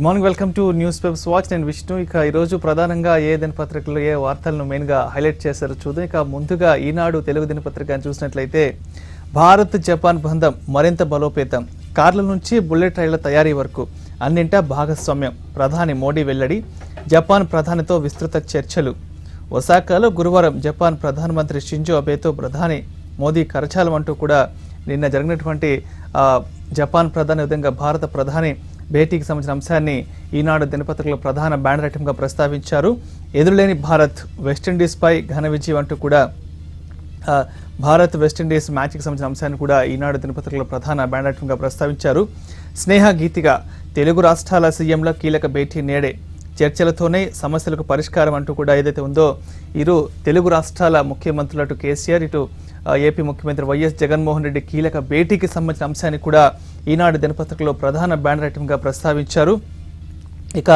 Good morning, welcome to news papers watch. నేను విష్ణు. ఇక ఈరోజు ప్రధానంగా ఏ దినపత్రికలో ఏ వార్తలను మెయిన్గా హైలైట్ చేశారో చూద్దాం. ఇక ముందుగా ఈనాడు తెలుగు దినపత్రికను చూసినట్లయితే భారత్ జపాన్ బంధం మరింత బలోపేతం, కార్ల నుంచి బుల్లెట్ రైళ్ల తయారీ వరకు అన్నింటా భాగస్వామ్యం, ప్రధాని మోడీ వెల్లడి, జపాన్ ప్రధానితో విస్తృత చర్చలు. ఒసాకాలో గురువారం జపాన్ ప్రధానమంత్రి షింజో అబేతో ప్రధాని మోదీ కరచాలం అంటూ కూడా నిన్న జరిగినటువంటి జపాన్ ప్రధాని విధంగా భారత ప్రధాని భేటీకి సంబంధించిన అంశాన్ని ఈనాడు దినపత్రికలో ప్రధాన బ్యానర్ ఐటమ్గా ప్రస్తావించారు. ఎదురులేని భారత్, వెస్టిండీస్పై ఘన విజయం అంటూ కూడా భారత్ వెస్టిండీస్ మ్యాచ్కి సంబంధించిన అంశాన్ని కూడా ఈనాడు దినపత్రికలో ప్రధాన బ్యానర్ ఐటమ్గా ప్రస్తావించారు. స్నేహ గీతిగా తెలుగు రాష్ట్రాల సీఎంల కీలక భేటీ నేడే, చర్చలతోనే సమస్యలకు పరిష్కారం అంటూ కూడా ఏదైతే ఉందో ఇరు తెలుగు రాష్ట్రాల ముఖ్యమంత్రులు అటు కేసీఆర్, ఇటు ఏపీ ముఖ్యమంత్రి వైఎస్ జగన్మోహన్ రెడ్డి కీలక భేటీకి సంబంధించిన అంశాన్ని కూడా ఈనాడు దినపత్రికలో ప్రధాన బ్యానర్ ఐటమ్గా ప్రస్తావించారు. ఇక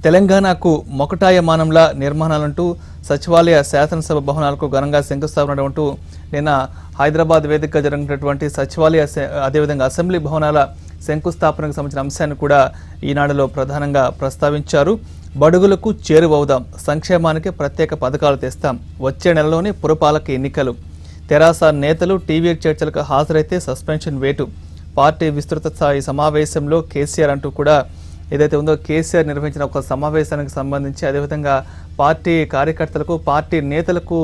తెలంగాణకు మొకటాయమానంలా నిర్మాణాలంటూ సచివాలయ శాసనసభ భవనాలకు ఘనంగా శంకుస్థాపన అంటూ నిన్న హైదరాబాద్ వేదికగా జరిగినటువంటి సచివాలయ అదేవిధంగా అసెంబ్లీ భవనాల శంకుస్థాపనకు సంబంధించిన అంశాన్ని కూడా ఈనాడులో ప్రధానంగా ప్రస్తావించారు. బడుగులకు చేరువవుదాం, సంక్షేమానికి ప్రత్యేక పథకాలు తెస్తాం, వచ్చే నెలలోనే పురపాలక ఎన్నికలు, తెరాస నేతలు టీవీ చర్చలకు హాజరైతే సస్పెన్షన్ వేటు, పార్టీ విస్తృత స్థాయి సమావేశంలో కేసీఆర్ అంటూ కూడా ఏదైతే ఉందో కేసీఆర్ నిర్వహించిన ఒక సమావేశానికి సంబంధించి అదేవిధంగా పార్టీ కార్యకర్తలకు పార్టీ నేతలకు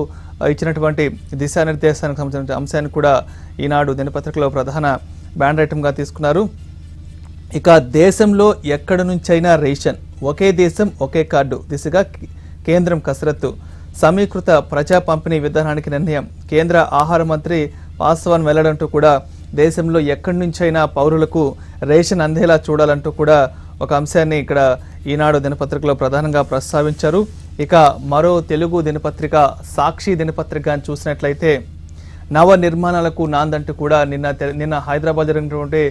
ఇచ్చినటువంటి దిశానిర్దేశానికి సంబంధించిన అంశాన్ని కూడా ఈనాడు దినపత్రికలో ప్రధాన బ్యానర్ ఐటమ్గా తీసుకున్నారు. ఇక దేశంలో ఎక్కడి నుంచైనా రేషన్, ఒకే దేశం ఒకే కార్డు దిశగా కేంద్రం కసరత్తు, సమీకృత ప్రజా పంపిణీ విధానానికి నిర్ణయం, కేంద్ర ఆహార మంత్రి పాస్వాన్ వెల్లడంటూ కూడా దేశంలో ఎక్కడి నుంచైనా పౌరులకు రేషన్ అందేలా చూడాలంటూ కూడా ఒక అంశాన్ని ఇక్కడ ఈనాడు దినపత్రికలో ప్రధానంగా ప్రస్తావించారు. ఇక మరో తెలుగు దినపత్రిక సాక్షి దినపత్రిక అని చూసినట్లయితే నవ నిర్మాణాలకు నాందంటూ కూడా నిన్న హైదరాబాద్ జరిగినటువంటి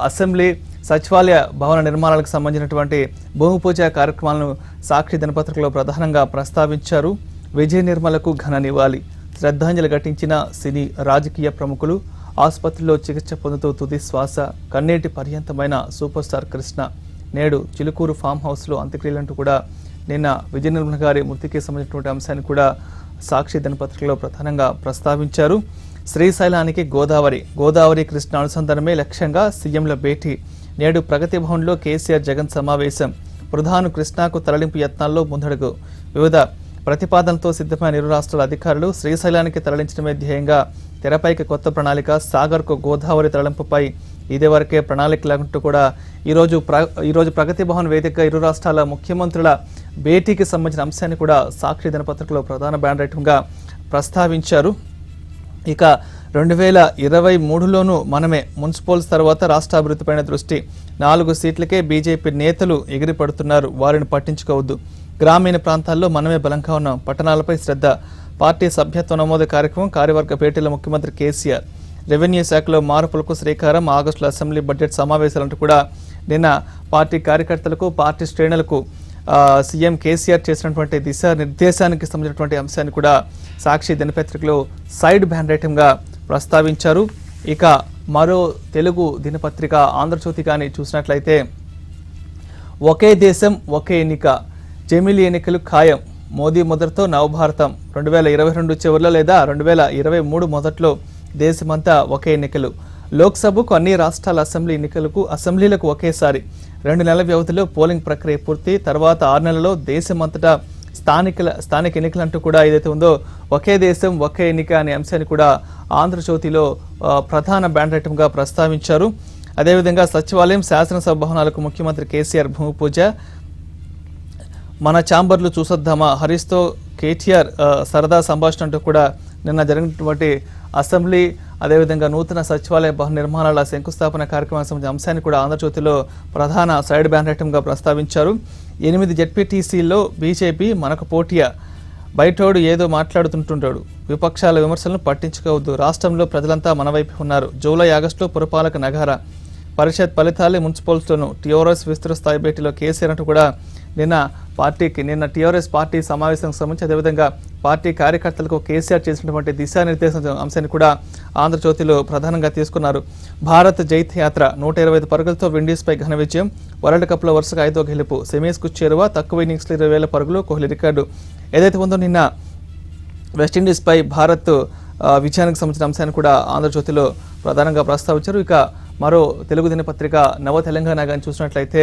అసెంబ్లీ సచివాలయ భవన నిర్మాణాలకు సంబంధించినటువంటి భూమి పూజ కార్యక్రమాలను సాక్షి దినపత్రికలో ప్రధానంగా ప్రస్తావించారు. విజయ నిర్మలకు ఘన నివాళి, శ్రద్ధాంజలి ఘటించిన సినీ రాజకీయ ప్రముఖులు, ఆసుపత్రిలో చికిత్స పొందుతూ తుది శ్వాస, కన్నీటి పర్యంతమైన సూపర్ స్టార్ కృష్ణ, నేడు చిలుకూరు ఫామ్ హౌస్లో అంత్యక్రియలంటూ కూడా నిన్న విజయ నిర్మల గారి మృతికి సంబంధించినటువంటి అంశాన్ని కూడా సాక్షి దినపత్రికలో ప్రధానంగా ప్రస్తావించారు. శ్రీశైలానికి గోదావరి కృష్ణ అనుసంధానమే లక్ష్యంగా సీఎంల భేటీ, నేడు ప్రగతి భవన్లో కేసీఆర్ జగన్ సమావేశం, ప్రధాని కృష్ణాకు తరలింపు యత్నాల్లో ముందడుగు, వివిధ ప్రతిపాదనలతో సిద్ధమైన ఇరు రాష్ట్రాల అధికారులు, శ్రీశైలానికి తరలించడమే ధ్యేయంగా తెరపైకి కొత్త ప్రణాళిక, సాగర్కు గోదావరి తరలింపుపై ఇదివరకే ప్రణాళికలంటూ కూడా ఈరోజు ప్రగతి భవన్ వేదికగా ఇరు రాష్ట్రాల ముఖ్యమంత్రుల భేటీకి సంబంధించిన అంశాన్ని కూడా సాక్షి దినపత్రికలో ప్రధాన బ్యానర్ ఐటమ్గా ప్రస్తావించారు. ఇక 2023లోనూ మనమే, మున్సిపల్స్ తర్వాత రాష్ట్ర అభివృద్ధిపైన దృష్టి, 4 సీట్లకే బీజేపీ నేతలు ఎగిరిపడుతున్నారు, వారిని పట్టించుకోవద్దు, గ్రామీణ ప్రాంతాల్లో మనమే బలంగా ఉన్నాం, పట్టణాలపై శ్రద్ధ, పార్టీ సభ్యత్వ నమోదు కార్యక్రమం, కార్యవర్గ భేటీల ముఖ్యమంత్రి కేసీఆర్, రెవెన్యూ శాఖలో మార్పులకు శ్రీకారం, ఆగస్టులో అసెంబ్లీ బడ్జెట్ సమావేశాలంటూ కూడా నిన్న పార్టీ కార్యకర్తలకు పార్టీ శ్రేణులకు సీఎం కేసీఆర్ చేసినటువంటి దిశానిర్దేశానికి సంబంధించినటువంటి అంశాన్ని కూడా సాక్షి దినపత్రికలో సైడ్ బ్యానర్ ఐటమ్గా ప్రస్తావించారు. ఇక మరో తెలుగు దినపత్రిక ఆంధ్రజ్యోతి కానీ చూసినట్లయితే ఒకే దేశం ఒకే ఎన్నిక, జమిలీ ఎన్నికలు ఖాయం, మోదీ మొదటితో నవభారతం, 2022 చివరిలో లేదా 2023 మొదట్లో దేశమంతా ఒకే ఎన్నికలు, లోక్సభకు అన్ని రాష్ట్రాల అసెంబ్లీలకు ఒకేసారి, 2 నెలల వ్యవధిలో పోలింగ్ ప్రక్రియ పూర్తి, తర్వాత 6 నెలల్లో దేశమంతటా స్థానిక ఎన్నికలంటూ కూడా ఏదైతే ఉందో ఒకే దేశం ఒకే ఎన్నిక అనే అంశాన్ని కూడా ఆంధ్రజ్యోతిలో ప్రధాన బ్యానర్ ఐటమ్గా ప్రస్తావించారు. అదేవిధంగా సచివాలయం శాసనసభ భవనాలకు ముఖ్యమంత్రి కేసీఆర్ భూమి పూజ, మన ఛాంబర్లు చూసొద్దామా, హరీష్తో కేటీఆర్ సరదా సంభాషణ అంటూ కూడా నిన్న జరిగినటువంటి అసెంబ్లీ అదేవిధంగా నూతన సచివాలయ భవన నిర్మాణాల శంకుస్థాపన కార్యక్రమానికి సంబంధించిన అంశాన్ని కూడా ఆంధ్రజ్యోతిలో ప్రధాన సైడ్ బ్యానర్ ఐటమ్గా ప్రస్తావించారు. 8 జెడ్పీటీసీల్లో బీజేపీ మనకు పోటీయా, బయటోడు ఏదో మాట్లాడుతుంటుంటాడు, విపక్షాల విమర్శలను పట్టించుకోవద్దు, రాష్ట్రంలో ప్రజలంతా మన వైపు ఉన్నారు, జూలై ఆగస్టులో పురపాలక నగార, పరిషత్ ఫలితాలే మున్సిపల్స్లోనూ, టీఆర్ఎస్ విస్తృత స్థాయి భేటీలో కేసీఆర్ అంటూ కూడా నిన్న టీఆర్ఎస్ పార్టీ సమావేశానికి సంబంధించి అదేవిధంగా పార్టీ కార్యకర్తలకు కేసీఆర్ చేసినటువంటి దిశానిర్దేశం అంశాన్ని కూడా ఆంధ్రజ్యోతిలో ప్రధానంగా తీసుకున్నారు. భారత్ జైత్ యాత్ర 125 పరుగులతో విండీస్పై ఘన విజయం. వరల్డ్ కప్లో వరుసగా 5వ గెలుపు. సెమీస్కు చేరువ. తక్కువ ఇన్నింగ్స్లో 20,000 పరుగులు కోహ్లీ రికార్డు. ఏదైతే ఉందో నిన్న వెస్టిండీస్పై భారత్ విజయానికి సంబంధించిన అంశాన్ని కూడా ఆంధ్రజ్యోతిలో ప్రధానంగా ప్రస్తావించారు. ఇక మరో తెలుగు దినపత్రిక నవ తెలంగాణ కానీ చూసినట్లయితే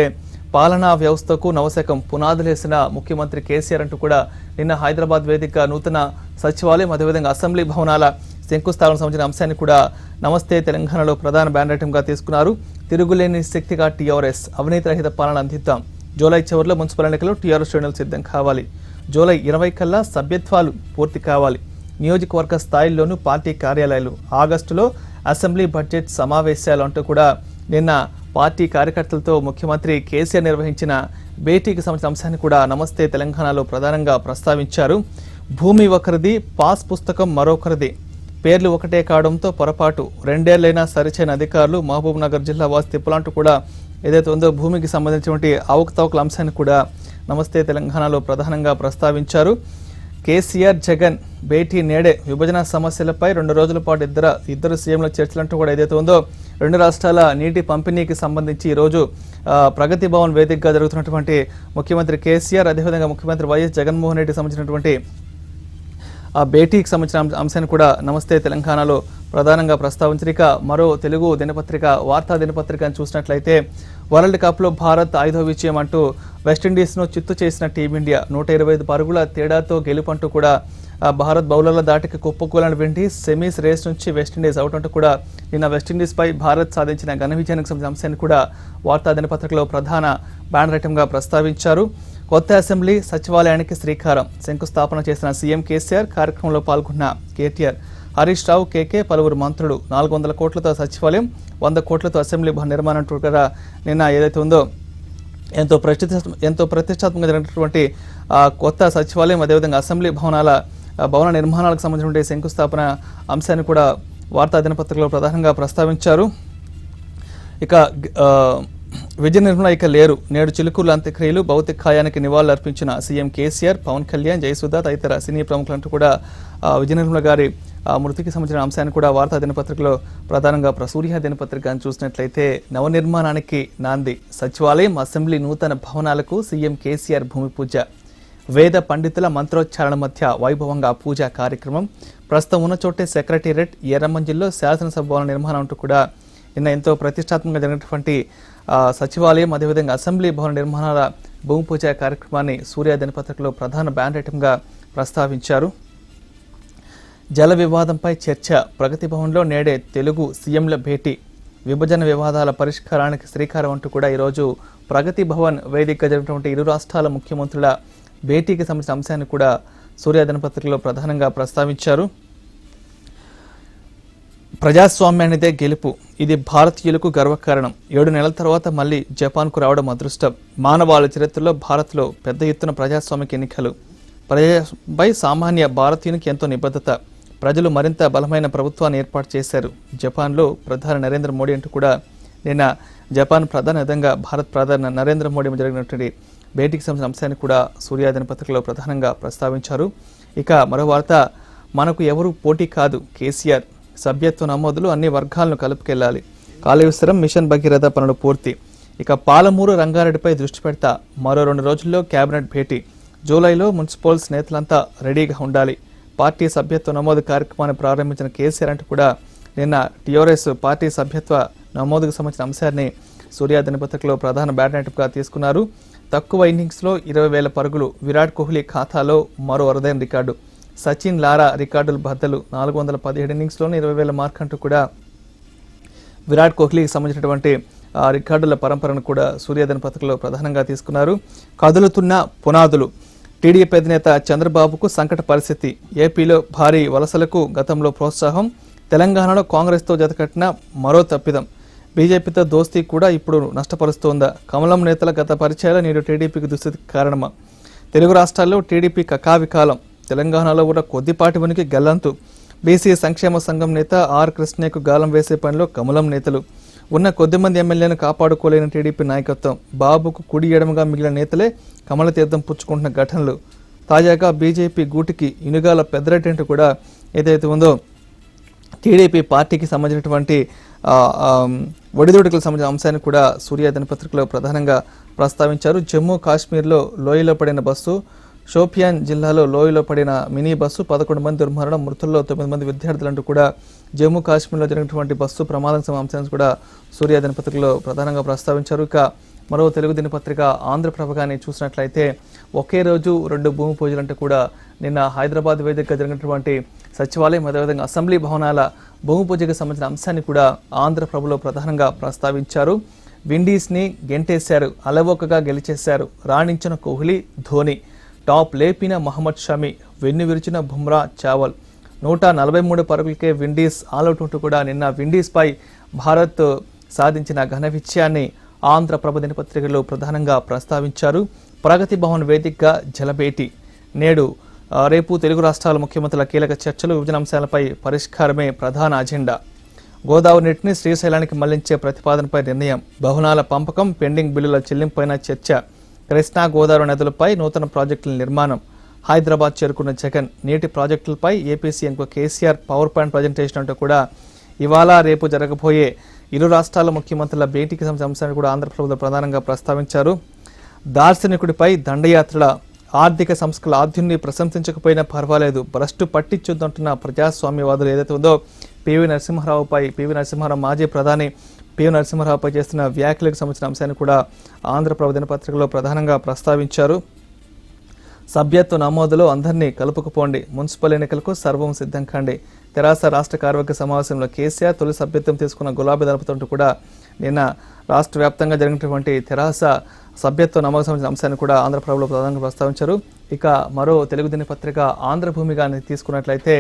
పాలనా వ్యవస్థకు నవశకం పునాదులేసిన ముఖ్యమంత్రి కేసీఆర్ అంటూ కూడా నిన్న హైదరాబాద్ వేదికగా నూతన సచివాలయం అదేవిధంగా అసెంబ్లీ భవనాల శంకుస్థాపన సంబంధించిన అంశాన్ని కూడా నమస్తే తెలంగాణలో ప్రధాన బ్యానర్ ఐటమ్గా తీసుకున్నారు. తిరుగులేని శక్తిగా టీఆర్ఎస్ అవినీతి రహిత పాలన అందిద్దాం. జూలై చివరిలో మున్సిపల్ ఎన్నికల్లో టీఆర్ఎస్ శ్రేణులు సిద్ధం కావాలి. జూలై 20 కల్లా సభ్యత్వాలు పూర్తి కావాలి. నియోజకవర్గ స్థాయిల్లోనూ పార్టీ కార్యాలయాలు. ఆగస్టులో అసెంబ్లీ బడ్జెట్ సమావేశాలు అంటూ కూడా నిన్న పార్టీ కార్యకర్తలతో ముఖ్యమంత్రి కేసీఆర్ నిర్వహించిన భేటీకి సంబంధించిన అంశాన్ని కూడా నమస్తే తెలంగాణలో ప్రధానంగా ప్రస్తావించారు. భూమి ఒకరిది, పాస్ పుస్తకం మరొకరిది, పేర్లు ఒకటే కావడంతో పొరపాటు, 2 ఏళ్లైనా సరిచైన అధికారులు. మహబూబ్ నగర్ జిల్లా వాసి తిప్పలాంటూ కూడా ఏదైతే ఉందో భూమికి సంబంధించినటువంటి అవకతవకల అంశాన్ని కూడా నమస్తే తెలంగాణలో ప్రధానంగా ప్రస్తావించారు. కేసీఆర్ జగన్ భేటీ నేడే. విభజన సమస్యలపై 2 రోజుల పాటు ఇద్దరు సీఎంల చర్చలంటూ కూడా ఏదైతే ఉందో 2 రాష్ట్రాల నీటి పంపిణీకి సంబంధించి ఈరోజు ప్రగతి భవన్ వేదికగా జరుగుతున్నటువంటి ముఖ్యమంత్రి కేసీఆర్ అదేవిధంగా ముఖ్యమంత్రి వైఎస్ జగన్మోహన్ రెడ్డికి సంబంధించినటువంటి ఆ భేటీకి సంబంధించిన అంశాన్ని కూడా నమస్తే తెలంగాణలో ప్రధానంగా ప్రస్తావించారు. ఇక మరో తెలుగు దినపత్రిక వార్తా దినపత్రికను చూసినట్లయితే వరల్డ్ కప్లో భారత్ 5వ విజయం అంటూ వెస్టిండీస్ను చిత్తు చేసిన టీమిండియా 125 పరుగుల తేడాతో గెలుపంటూ కూడా భారత్ బౌలర్ల దాటికి కుప్పకూలని విండీస్. సెమీస్ రేస్ నుంచి వెస్టిండీస్ అవుట్ అంటూ కూడా నిన్న వెస్టిండీస్పై భారత్ సాధించిన ఘన విజయానికి సంబంధించిన అంశాన్ని కూడా వార్తా దినపత్రికలో ప్రధాన బ్యానర్ ఐటమ్గా ప్రస్తావించారు. కొత్త అసెంబ్లీ సచివాలయానికి శ్రీకారం. శంకుస్థాపన చేసిన సీఎం కేసీఆర్. కార్యక్రమంలో పాల్గొన్న కేటీఆర్, హరీష్ రావు, కేకే, పలువురు మంత్రులు. 400 కోట్లతో సచివాలయం, 100 కోట్లతో అసెంబ్లీ భవన నిర్మాణం కూడా నిన్న ఏదైతే ఉందో ఎంతో ప్రతిష్టాత్మకంగా జరిగినటువంటి కొత్త సచివాలయం అదేవిధంగా అసెంబ్లీ భవన నిర్మాణాలకు సంబంధించిన శంకుస్థాపన అంశాన్ని కూడా వార్తా దినపత్రికలో ప్రధానంగా ప్రస్తావించారు. ఇక విజయ నిర్మల ఇక లేరు. నేడు చిలుకూరు అంత్యక్రియలు. భౌతిక కాయానికి నివాళులు అర్పించిన సీఎం కేసీఆర్, పవన్ కళ్యాణ్, జయసుధ తదితర సినీ ప్రముఖులంటూ కూడా విజయ నిర్మల గారి మృతికి సంబంధించిన అంశాన్ని కూడా వార్తా దినపత్రికలో ప్రధానంగా సూర్య దినపత్రికను చూసినట్లయితే నవనిర్మాణానికి నాంది. సచివాలయం, అసెంబ్లీ నూతన భవనాలకు సీఎం కేసీఆర్ భూమి పూజ. వేద పండితుల మంత్రోచ్చారణ మధ్య వైభవంగా పూజా కార్యక్రమం. ప్రస్తుతం ఉన్న చోటే సెక్రటేరియట్, ఎర్రమంజిల్లో శాసనసభ భవన నిర్మాణం అంటూ కూడా నిన్న ఎంతో ప్రతిష్టాత్మకంగా జరిగినటువంటి సచివాలయం అదేవిధంగా అసెంబ్లీ భవన నిర్మాణాల భూమి పూజ కార్యక్రమాన్ని సూర్య దినపత్రికలో ప్రధాన బ్యానర్ ఐటమ్గా ప్రస్తావించారు. జల వివాదంపై చర్చ. ప్రగతి భవన్లో నేడే తెలుగు సీఎంల భేటీ. విభజన వివాదాల పరిష్కారానికి శ్రీకారం అంటూ కూడా ఈరోజు ప్రగతి భవన్ వేదికగా జరిగినటువంటి 2 రాష్ట్రాల ముఖ్యమంత్రుల భేటీకి సంబంధించిన అంశాన్ని కూడా సూర్య దినపత్రికలో ప్రధానంగా ప్రస్తావించారు. ప్రజాస్వామ్యానిదే గెలుపు. ఇది భారతీయులకు గర్వకారణం. 7 నెలల తర్వాత మళ్లీ జపాన్కు రావడం అదృష్టం. మానవాళి చరిత్రలో భారత్లో పెద్ద ఎత్తున ప్రజాస్వామిక ఎన్నికలు. ప్రజలపై సామాన్య భారతీయునికి ఎంతో నిబద్ధత. ప్రజలు మరింత బలమైన ప్రభుత్వాన్ని ఏర్పాటు చేశారు. జపాన్లో ప్రధాని నరేంద్ర మోడీ అంటూ కూడా నిన్న జపాన్ ప్రధాని విధంగా భారత్ ప్రధాని నరేంద్ర మోడీ జరిగినటువంటి భేటీకి సంబంధించిన అంశాన్ని కూడా సూర్య దినపత్రికలో ప్రధానంగా ప్రస్తావించారు. ఇక మరో వార్త. మనకు ఎవరు పోటీ కాదు. కేసీఆర్. సభ్యత్వ నమోదులు అన్ని వర్గాలను కలుపుకెళ్లాలి. కాళేశ్వరం మిషన్ భగీరథ పనులు పూర్తి. ఇక పాలమూరు రంగారెడ్డిపై దృష్టి పెడతా. మరో 2 రోజుల్లో కేబినెట్ భేటీ. జూలైలో మున్సిపల్స్ నేతలంతా రెడీగా ఉండాలి. పార్టీ సభ్యత్వ నమోదు కార్యక్రమాన్ని ప్రారంభించిన కేసీఆర్ అంటూ కూడా నిన్న టీఆర్ఎస్ పార్టీ సభ్యత్వ నమోదుకు సంబంధించిన అంశాన్ని సూర్య దినపత్రికలో ప్రధాన బ్యానర్గా తీసుకున్నారు. తక్కువ ఇన్నింగ్స్లో 20,000 పరుగులు. విరాట్ కోహ్లీ ఖాతాలో మరో అరుదైన రికార్డు. సచిన్, లారా రికార్డులు బద్దలు. 417 ఇన్నింగ్స్లోనే 20,000 మార్క్ అంటూ కూడా విరాట్ కోహ్లీకి సంబంధించినటువంటి రికార్డుల పరంపరను కూడా సూర్య దినపత్రికలో ప్రధానంగా తీసుకున్నారు. కదులుతున్న పునాదులు. టీడీపీ అధినేత చంద్రబాబుకు సంకట పరిస్థితి. ఏపీలో భారీ వలసలకు గతంలో ప్రోత్సాహం. తెలంగాణలో కాంగ్రెస్తో జతకట్టిన మరో తప్పిదం. బీజేపీతో దోస్తీ కూడా ఇప్పుడు నష్టపరుస్తోందా? కమలం నేతల గత పరిచయాలు నేడు టీడీపీకి దుస్థితికి కారణమా? తెలుగు రాష్ట్రాల్లో టీడీపీ కకావికాలం. తెలంగాణలో కూడా కొద్దిపాటి ఉనికి గల్లంతు. బీసీ సంక్షేమ సంఘం నేత ఆర్ కృష్ణయ్యకు గాలం వేసే పనిలో కమలం నేతలు. ఉన్న కొద్దిమంది ఎమ్మెల్యేలను కాపాడుకోలేని టీడీపీ నాయకత్వం, బాబుకు కుడి ఎడమగా మిగిలిన నేతలే కమల తీర్థం పుచ్చుకుంటున్న ఘటనలు. తాజాగా బీజేపీ గూటికి ఇనుగాల పెద్దరెడ్డి కూడా ఏదైతే ఉందో టీడీపీ పార్టీకి సంబంధించినటువంటి ఒడిదుడుకులకు సంబంధించిన అంశాన్ని కూడా సూర్య దినపత్రికలో ప్రధానంగా ప్రస్తావించారు. జమ్మూ కాశ్మీర్లో లోయలో పడిన బస్సు, షోపియాన్ జిల్లాలో లోయలో పడిన మినీ బస్సు, 11 మంది దుర్మరణం, మృతుల్లో 9 మంది విద్యార్థులంటూ కూడా జమ్మూ కాశ్మీర్లో జరిగినటువంటి బస్సు ప్రమాదం అంశాన్ని కూడా సూర్య దినపత్రికలో ప్రధానంగా ప్రస్తావించారు. ఇక మరో తెలుగు దినపత్రిక ఆంధ్రప్రభగాన్ని చూసినట్లయితే ఒకే రోజు 2 భూమి పూజలంటూ కూడా నిన్న హైదరాబాద్ వేదికగా జరిగినటువంటి సచివాలయం, అదేవిధంగా అసెంబ్లీ భవనాల భూమి పూజకు సంబంధించిన అంశాన్ని కూడా ఆంధ్రప్రభలో ప్రధానంగా ప్రస్తావించారు. విండీస్ని గెంటేశారు, అలవోకగా గెలిచేశారు, రాణించిన కోహ్లీ, ధోని, టాప్ లేపిన మహమ్మద్ షమి, వెన్ను విరిచిన బుమ్రా, చావల్, 143 పరుగులకే విండీస్ ఆల్అవుట్ ఉంటూ కూడా నిన్న విండీస్పై భారత్ సాధించిన ఘన విజయాన్ని ఆంధ్రప్రభ దినపత్రికలో ప్రధానంగా ప్రస్తావించారు. ప్రగతి భవన్ వేదికగా జలభేటి. రేపు తెలుగు రాష్ట్రాల ముఖ్యమంత్రుల కీలక చర్చలు, విభజన అంశాలపై పరిష్కారమే ప్రధాన అజెండా. గోదావరి నీటిని శ్రీశైలానికి మళ్లించే ప్రతిపాదనపై నిర్ణయం, భవనాల పంపకం, పెండింగ్ బిల్లుల చెల్లింపుపైన చర్చ, కృష్ణా గోదావరి నదులపై నూతన ప్రాజెక్టుల నిర్మాణం, హైదరాబాద్ చేరుకున్న జగన్, నీటి ప్రాజెక్టులపై ఏపీ సీఎంకు కేసీఆర్ పవర్ పాయింట్ ప్రజెంటేషన్ అంటూ కూడా ఇవాళ రేపు జరగబోయే ఇరు రాష్ట్రాల ముఖ్యమంత్రుల భేటీకి సంబంధించిన అంశాన్ని కూడా ఆంధ్రప్రభలో ప్రధానంగా ప్రస్తావించారు. దార్శనికుడిపై దండయాత్రల, ఆర్థిక సంస్కృతుల ఆద్యున్ని ప్రశంసించకపోయినా పర్వాలేదు, భ్రష్టు పట్టించుద్దంటున్న ప్రజాస్వామ్యవాదులు ఏదైతే ఉందో పివి నరసింహారావు మాజీ ప్రధాని పివి నరసింహారావుపై చేస్తున్న వ్యాఖ్యలకు సంబంధించిన అంశాన్ని కూడా ఆంధ్రప్రభ దినపత్రికలో ప్రధానంగా ప్రస్తావించారు. సభ్యత్వ నమోదులో అందరినీ కలుపుకుపోండి, మున్సిపల్ ఎన్నికలకు సర్వం సిద్ధం కండి. తెరాస రాష్ట్ర కార్యవర్గ సమావేశంలో కేసీఆర్ తొలి సభ్యత్వం తీసుకున్న గులాబీ దళపతితో కూడా నిన్న రాష్ట్ర వ్యాప్తంగా జరిగినటువంటి తెరాస సభ్యత్వ నమోదు సంబంధించిన అంశాన్ని కూడా ఆంధ్రప్రభలో ప్రధానంగా ప్రస్తావించారు. ఇక మరో తెలుగు దినపత్రిక ఆంధ్రభూమిగా తీసుకున్నట్లయితే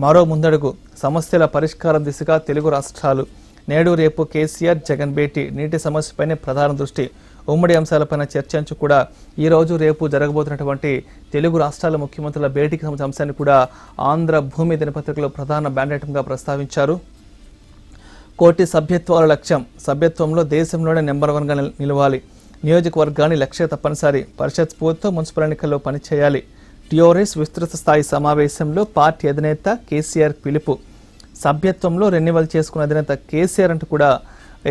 మరో ముందడుగు, సమస్యల పరిష్కారం దిశగా తెలుగు రాష్ట్రాలు, నేడు రేపు కేసీఆర్ జగన్ భేటీ, నీటి సమస్యపైనే ప్రధాన దృష్టి, ఉమ్మడి అంశాలపైన చర్చించు కూడా ఈ రోజు రేపు జరగబోతున్నటువంటి తెలుగు రాష్ట్రాల ముఖ్యమంత్రుల భేటీకి సంబంధించిన అంశాన్ని కూడా ఆంధ్రభూమి దినపత్రికలో ప్రధాన బ్రాండ్ ఐటమ్గా ప్రస్తావించారు. కోటి సభ్యత్వాల లక్ష్యం, సభ్యత్వంలో దేశంలోనే నెంబర్ 1గా నిలవాలి, నియోజకవర్గాన్ని లక్ష్య తప్పనిసరి, పరిషత్ స్ఫూర్తితో మున్సిపల్ ఎన్నికల్లో పనిచేయాలి, టీఆర్ఎస్ విస్తృత స్థాయి సమావేశంలో పార్టీ అధినేత కేసీఆర్ పిలుపు, సభ్యత్వంలో రెన్యువల్ చేసుకున్న అధినేత కేసీఆర్ అంటూ కూడా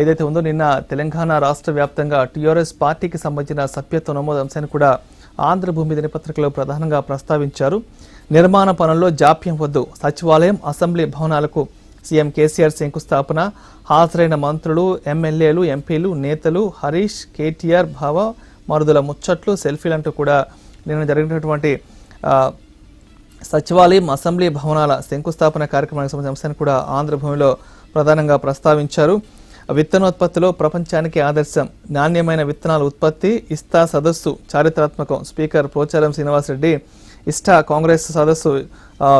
ఏదైతే ఉందో నిన్న తెలంగాణ రాష్ట్ర వ్యాప్తంగా టీఆర్ఎస్ పార్టీకి సంబంధించిన సభ్యత్వ నమోదు అంశాన్ని కూడా ఆంధ్రభూమి దినపత్రికలో ప్రధానంగా ప్రస్తావించారు. నిర్మాణ పనుల్లో జాప్యం వద్దు, సచివాలయం, అసెంబ్లీ భవనాలకు సీఎం కేసీఆర్ శంకుస్థాపన, హాజరైన మంత్రులు, ఎమ్మెల్యేలు, ఎంపీలు, నేతలు, హరీష్, కేటీఆర్, భావ మరుదుల ముచ్చట్లు, సెల్ఫీలంటూ కూడా నిన్న జరిగినటువంటి సచివాలయం, అసెంబ్లీ భవనాల శంకుస్థాపన కార్యక్రమానికి సంబంధించిన అంశాన్ని కూడా ఆంధ్రభూమిలో ప్రధానంగా ప్రస్తావించారు. విత్తనోత్పత్తిలో ప్రపంచానికి ఆదర్శం, నాణ్యమైన విత్తనాల ఉత్పత్తి, ఇస్తా సదస్సు చారిత్రాత్మకం, స్పీకర్ పోచారం శ్రీనివాసరెడ్డి ఇస్టా కాంగ్రెస్ సదస్సు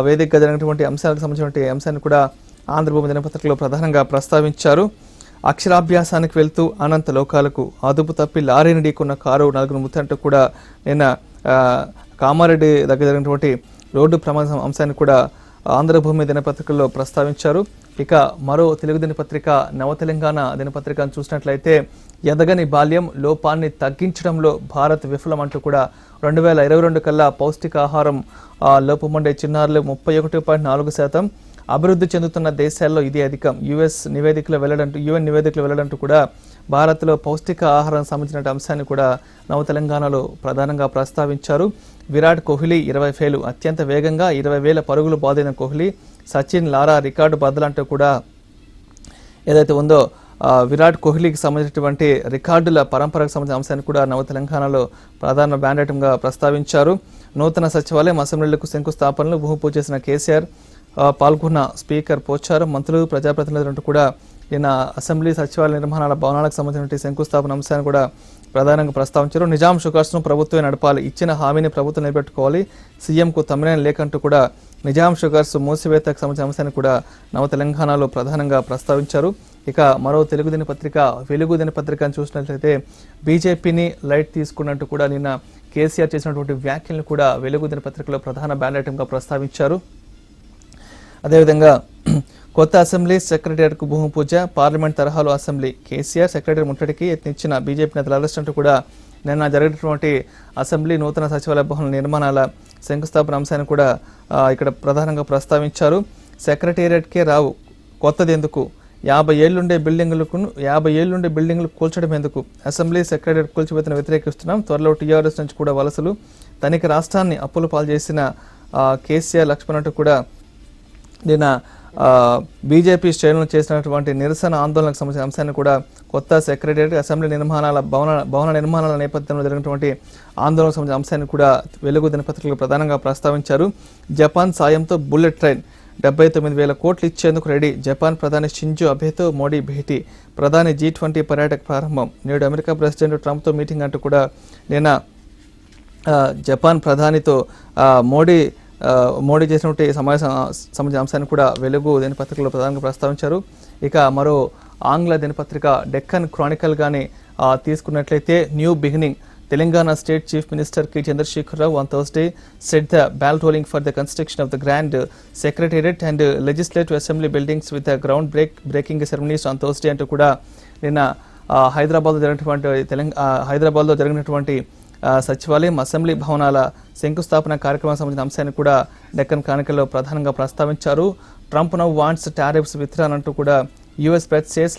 వేదికగా జరిగినటువంటి అంశాలకు సంబంధించినటువంటి అంశాన్ని కూడా ఆంధ్రభూమి దినపత్రికలో ప్రధానంగా ప్రస్తావించారు. అక్షరాభ్యాసానికి వెళ్తూ అనంత లోకాలకు, అదుపు తప్పి లారీని ఢీకున్న కారు, 4 మృతంటూ కూడా నిన్న కామారెడ్డి దగ్గర జరిగినటువంటి రోడ్డు ప్రమాదం అంశాన్ని కూడా ఆంధ్రభూమి దినపత్రికల్లో ప్రస్తావించారు. ఇక మరో తెలుగు దినపత్రిక నవతెలంగాణ దినపత్రికను చూసినట్లయితే ఎదగని బాల్యం, లోపాన్ని తగ్గించడంలో భారత్ విఫలమంటూ కూడా 2022 కల్లా పౌష్టికాహారం లోపముండే చిన్నారులు 31.4%, అభివృద్ధి చెందుతున్న దేశాల్లో ఇది అధికం, యుఎన్ నివేదికలు వెల్లడంటూ కూడా భారత్లో పౌష్టిక ఆహారం సంబంధించిన అంశాన్ని కూడా నవతెలంగాణలో ప్రధానంగా ప్రస్తావించారు. విరాట్ కోహ్లీ 20 ఫెయిలు, అత్యంత వేగంగా 20,000 పరుగులు బాదిన కోహ్లీ, సచిన్, లారా రికార్డు బద్దలంటూ కూడా ఏదైతే ఉందో విరాట్ కోహ్లీకి సంబంధించినటువంటి రికార్డుల పరంపరకు సంబంధించిన అంశాన్ని కూడా నవతెలంగాణలో ప్రధాన బ్రాండ్ ఐటమ్గా ప్రస్తావించారు. నూతన సచివాలయం, అసెంబ్లీలకు శంకుస్థాపనలు, భూమి పూజ చేసిన కేసీఆర్, పాల్గొన్న స్పీకర్ పోచారం, మంత్రులు, ప్రజాప్రతినిధులంటూ కూడా నిన్న అసెంబ్లీ, సచివాలయ నిర్మాణాల భవనాలకు సంబంధించిన శంకుస్థాపన అంశాన్ని కూడా ప్రధానంగా ప్రస్తావించారు. నిజాం షుగర్స్ను ప్రభుత్వమే నడపాలి, ఇచ్చిన హామీని ప్రభుత్వం నిలబెట్టుకోవాలి, సీఎంకు తమ్మినేని లేకంటూ కూడా నిజాం షుగర్స్ మూసివేతకు సంబంధించిన అంశాన్ని కూడా నవతెలంగాణలో ప్రధానంగా ప్రస్తావించారు. ఇక మరో తెలుగు దినపత్రిక వెలుగు దినపత్రికను చూసినట్లయితే బీజేపీని లైట్ తీసుకున్నట్టు కూడా నిన్న కేసీఆర్ చేసినటువంటి వ్యాఖ్యలను కూడా వెలుగు దినపత్రికలో ప్రధాన బ్రాండ్ ఐటమ్గా ప్రస్తావించారు. అదేవిధంగా కొత్త అసెంబ్లీ సెక్రటేరియట్కు భూమి పూజ, పార్లమెంట్ తరహాలో అసెంబ్లీ, కేసీఆర్ సెక్రటరీ ముట్టడికి యత్నించిన బీజేపీ నేతల అరెస్ట్ అంటూ కూడా నిన్న జరిగినటువంటి అసెంబ్లీ నూతన సచివాలయ భవన నిర్మాణాల శంకుస్థాపన అంశాన్ని కూడా ఇక్కడ ప్రధానంగా ప్రస్తావించారు. సెక్రటేరియట్కే రావు కొత్తది ఎందుకు, 50 ఏళ్లుండే బిల్డింగులు కూల్చడం ఎందుకు, అసెంబ్లీ సెక్రటేరియట్ కూల్చివేతను వ్యతిరేకిస్తున్నాం, త్వరలో టీఆర్ఎస్ నుంచి కూడా వలసలు, తనకి రాష్ట్రాన్ని అప్పులు పాలు చేసిన కేసీఆర్ లక్ష్మణ్ అంటూ కూడా నిన్న బీజేపీ శ్రేణులు చేసినటువంటి నిరసన ఆందోళనకు సంబంధించిన అంశాన్ని కూడా కొత్త సెక్రటేరియట్ అసెంబ్లీ భవన నిర్మాణాల నేపథ్యంలో జరిగినటువంటి ఆందోళనకు సంబంధించిన అంశాన్ని కూడా వెలుగు దినపత్రికలు ప్రధానంగా ప్రస్తావించారు. జపాన్ సాయంతో బుల్లెట్ ట్రైన్ 79,000 కోట్లు ఇచ్చేందుకు రెడీ, జపాన్ ప్రధాని షింజో అబేతో మోడీ భేటీ, ప్రధాని G20 పర్యాటక ప్రారంభం, నేడు అమెరికా ప్రెసిడెంట్ ట్రంప్తో మీటింగ్ అంటూ కూడా నిన్న జపాన్ ప్రధానితో మోడీ చేసినటువంటి సమావేశం సంబంధించిన అంశాన్ని కూడా వెలుగు దినపత్రికలో ప్రధానంగా ప్రస్తావించారు. ఇక మరో ఆంగ్ల దినపత్రిక డెక్కన్ క్రానికల్ గాని తీసుకున్నట్లయితే new beginning, Telangana State Chief Minister K. Chandrasekhar Rao on Thursday said the bell tolling for the construction of the Grand Secretariat and Legislative Assembly buildings with the ground-breaking ceremonies on Thursday అంటూ కూడా నిన్న హైదరాబాద్లో జరిగినటువంటి సచివాలయం assembly భవనాల శంకుస్థాపన కార్యక్రమానికి సంబంధించిన అంశాన్ని కూడా డెక్కన్ క్రానికల్లో ప్రధానంగా ప్రస్తావించారు. Trump now wants tariffs withdrawn అంటూ కూడా US press says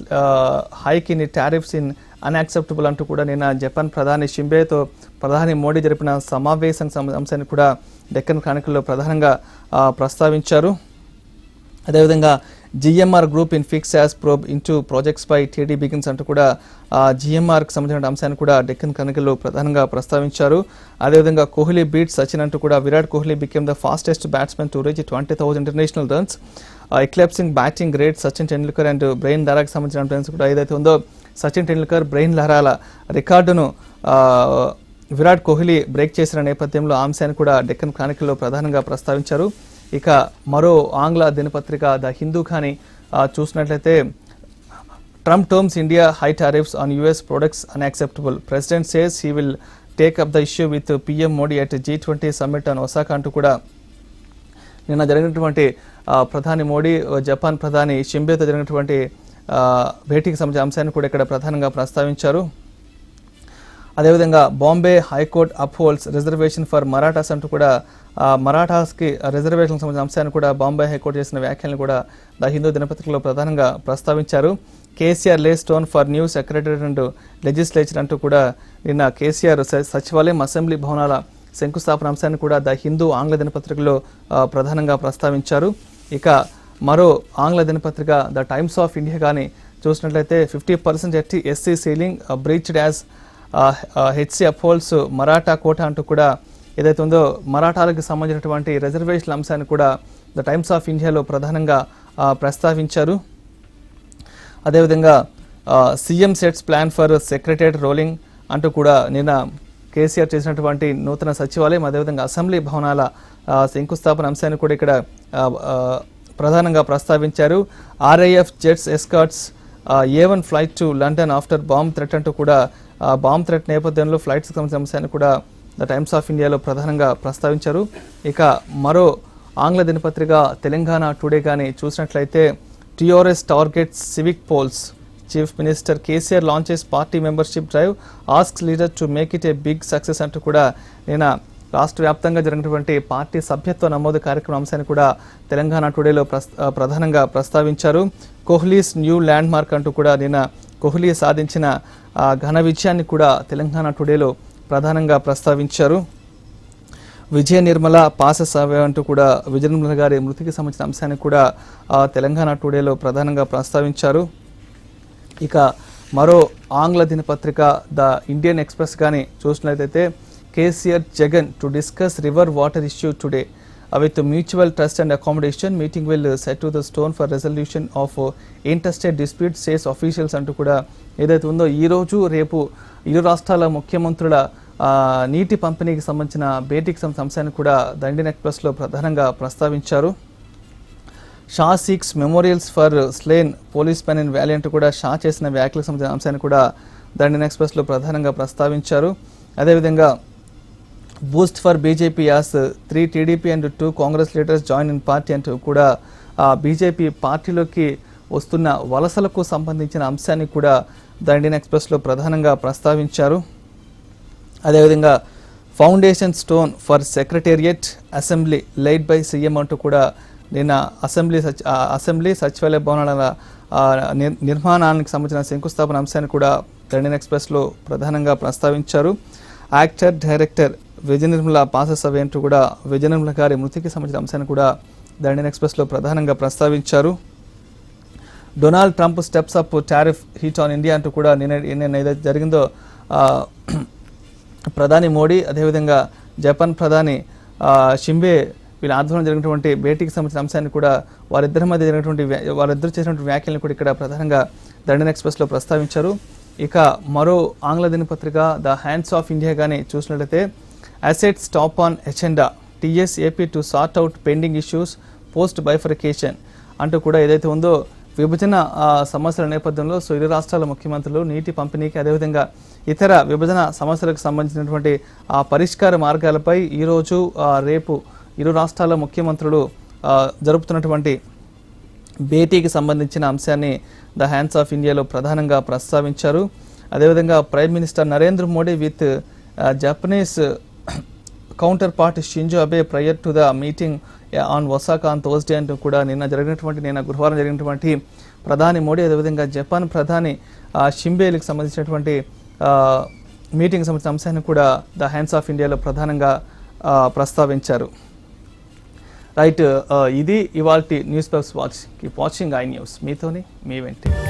hike in tariffs in unacceptable అంటూ కూడా నిన్న జపాన్ ప్రధాని షింబేతో ప్రధాని మోడీ జరిపిన సమావేశం అంశాన్ని కూడా డెక్కన్ క్రానికల్లో ప్రధానంగా ప్రస్తావించారు. అదేవిధంగా GMR group in fix as probe into projects by TD begins అంటూ కూడా జిఎంఆర్కి సంబంధించిన అంశాన్ని కూడా డెక్కన్ క్రానికల్లో ప్రధానంగా ప్రస్తావించారు. అదేవిధంగా కోహ్లీ బీట్ సచిన్ అంటూ కూడా Virat Kohli became the fastest batsmen to reach 20,000 international runs, eclipsing batting great Sachin Tendulkar and Brian లారాకి సంబంధించిన ఫ్రెండ్స్ కూడా ఏదైతే ఉందో సచిన్ టెండూల్కర్, బ్రెయిన్ లారాల రికార్డును విరాట్ కోహ్లీ బ్రేక్ చేసిన నేపథ్యంలో ఆ అంశాన్ని కూడా డెక్కన్ క్రానికల్లో ప్రధానంగా ప్రస్తావించారు. ఇక మరో ఆంగ్ల దినపత్రిక ద హిందూ కానీ చూసినట్లయితే Trump terms India high tariffs on US products unacceptable, president says he will take up the issue with PM Modi at G20 summit on Osaka అంటూ కూడా నిన్న జరిగినటువంటి ప్రధాని మోడీ జపాన్ ప్రధాని షింబేతో జరిగినటువంటి భేటీకి సంబంధించిన అంశాన్ని కూడా ఇక్కడ ప్రధానంగా ప్రస్తావించారు. అదేవిధంగా Bombay high court upholds reservation for Marathas అంటూ కూడా మరాఠాస్కి రిజర్వేషన్ సంబంధించిన అంశాన్ని కూడా బాంబే హైకోర్టు చేసిన వ్యాఖ్యలను కూడా ద హిందూ దినపత్రికలో ప్రధానంగా ప్రస్తావించారు. కేసీఆర్ లే stone for new secretariat and legislature అంటూ కూడా నిన్న కేసీఆర్ సచివాలయం అసెంబ్లీ భవనాల శంకుస్థాపన అంశాన్ని కూడా ద హిందూ ఆంగ్ల దినపత్రికలో ప్రధానంగా ప్రస్తావించారు. ఇక మరో ఆంగ్ల దినపత్రిక ద టైమ్స్ ఆఫ్ ఇండియా కానీ చూసినట్లయితే 50% SC ceiling breached as HC upholds Maratha quota అంటూ కూడా ఏదైతే ఉందో మరాఠాలకు సంబంధించినటువంటి రిజర్వేషన్ అంశాన్ని కూడా ద టైమ్స్ ఆఫ్ ఇండియాలో ప్రధానంగా ప్రస్తావించారు. అదేవిధంగా CM sets plan for secretariat rolling అంటూ కూడా నిన్న కేసీఆర్ చేసినటువంటి నూతన సచివాలయం అదేవిధంగా అసెంబ్లీ భవనాల శంకుస్థాపన అంశాన్ని కూడా ఇక్కడ ప్రధానంగా ప్రస్తావించారు. RAF jets escorts A1 flight to London after bomb threat అంటూ కూడా బాంబ్ థ్రెట్ నేపథ్యంలో ఫ్లైట్స్కి సంబంధించిన అంశాన్ని కూడా ద టైమ్స్ ఆఫ్ ఇండియాలో ప్రధానంగా ప్రస్తావించారు. ఇక మరో ఆంగ్ల దినపత్రిక తెలంగాణ టుడే కానీ చూసినట్లయితే TRS targets civic polls, chief minister KCR launches party membership drive, asks leader to make it a big success అంటూ కూడా నేను రాష్ట్ర వ్యాప్తంగా జరిగినటువంటి పార్టీ సభ్యత్వ నమోదు కార్యక్రమం అంశాన్ని కూడా తెలంగాణ టుడేలో ప్రధానంగా ప్రస్తావించారు. కోహ్లీస్ న్యూ ల్యాండ్ మార్క్ అంటూ కూడా నిన్న కోహ్లీ సాధించిన ఘన విజయాన్ని కూడా తెలంగాణ టుడేలో ప్రధానంగా ప్రస్తావించారు. విజయ నిర్మల పాసెస్ అవే అంటూ కూడా విజయ నిర్మల గారి మృతికి సంబంధించిన అంశాన్ని కూడా తెలంగాణ టుడేలో ప్రధానంగా ప్రస్తావించారు. ఇక మరో ఆంగ్ల దినపత్రిక ద ఇండియన్ ఎక్స్ప్రెస్ కానీ చూసినట్లయితే KCR Jagan to discuss river water issue today with mutual trust and accommodation, meeting will set to the stone for resolution of interstate dispute says officials అంటూ కూడా ఏదైతే ఉందో ఈరోజు రేపు ఇరు రాష్ట్రాల ముఖ్యమంత్రుల నీటి పంపిణీకి సంబంధించిన భేటీకి సంబంధించిన అంశాన్ని కూడా ద ఇండియన్ ఎక్స్ప్రెస్లో ప్రధానంగా ప్రస్తావించారు. Shah seeks memorials for slain police men in valley అంటూ కూడా షా చేసిన వ్యాఖ్యలకు సంబంధించిన అంశాన్ని కూడా ద ఇండియన్ ఎక్స్ప్రెస్లో ప్రధానంగా ప్రస్తావించారు. అదేవిధంగా boost for BJP as 3 TDP and 2 Congress leaders join in party అంటూ కూడా బీజేపీ పార్టీలోకి వస్తున్న వలసలకు సంబంధించిన అంశాన్ని కూడా ద ఇండియన్ ఎక్స్ప్రెస్లో ప్రధానంగా ప్రస్తావించారు. అదేవిధంగా foundation stone for secretariat assembly laid by CM అంటూ కూడా నిన్న అసెంబ్లీ సచివాలయ భవనాల నిర్మాణానికి సంబంధించిన శంకుస్థాపన అంశాన్ని కూడా ద ఇండియన్ ఎక్స్ప్రెస్లో ప్రధానంగా ప్రస్తావించారు. Actor director Vijaya Nirmala passes away అంటూ కూడా విజయ నిర్మల గారి మృతికి సంబంధించిన అంశాన్ని కూడా ద ఇండియన్ ఎక్స్ప్రెస్లో ప్రధానంగా ప్రస్తావించారు. Donald Trump steps up tariff heat on India అంటూ కూడా నిన్న ఏదైతే జరిగిందో ప్రధాని మోడీ అదేవిధంగా జపాన్ ప్రధాని షింబే వీళ్ళ ఆధ్వర్యంలో జరిగినటువంటి భేటీకి సంబంధించిన అంశాన్ని కూడా వారిద్దరు చేసినటువంటి వ్యాఖ్యలను కూడా ఇక్కడ ప్రధానంగా ద ఇండియన్ ఎక్స్ప్రెస్లో ప్రస్తావించారు. ఇక మరో ఆంగ్ల దినపత్రిక ద హ్యాండ్స్ ఆఫ్ ఇండియా కానీ చూసినట్లయితే asset stop on agenda TS AP to sort out pending issues post bifurcation అంటూ కూడా ఏదైతే ఉందో విభజన సమస్యల నేపథ్యంలో ఇరు రాష్ట్రాల ముఖ్యమంత్రులు నీటి పంపిణీకి అదేవిధంగా ఇతర విభజన సమస్యలకు సంబంధించినటువంటి పరిష్కార మార్గాలపై ఈరోజు రేపు ఇరు రాష్ట్రాల ముఖ్యమంత్రులు జరుపుతున్నటువంటి భేటీకి సంబంధించిన అంశాన్ని ద హ్యాండ్స్ ఆఫ్ ఇండియాలో ప్రధానంగా ప్రస్తావించారు. అదేవిధంగా prime minister Narendra Modi with Japanese counter part Shinzo Abe prior to the meeting on Osaka on Thursday అంటూ కూడా నిన్న గురువారం జరిగినటువంటి ప్రధాని మోడీ అదేవిధంగా జపాన్ ప్రధాని షింబేలకు సంబంధించినటువంటి మీటింగ్ సంబంధించిన అంశాన్ని కూడా ద హ్యాండ్స్ ఆఫ్ ఇండియాలో ప్రధానంగా ప్రస్తావించారు. రైట్, ఇది ఇవాల్టి news papers watch. Keep watching I news. మీతోని మీ వెంట.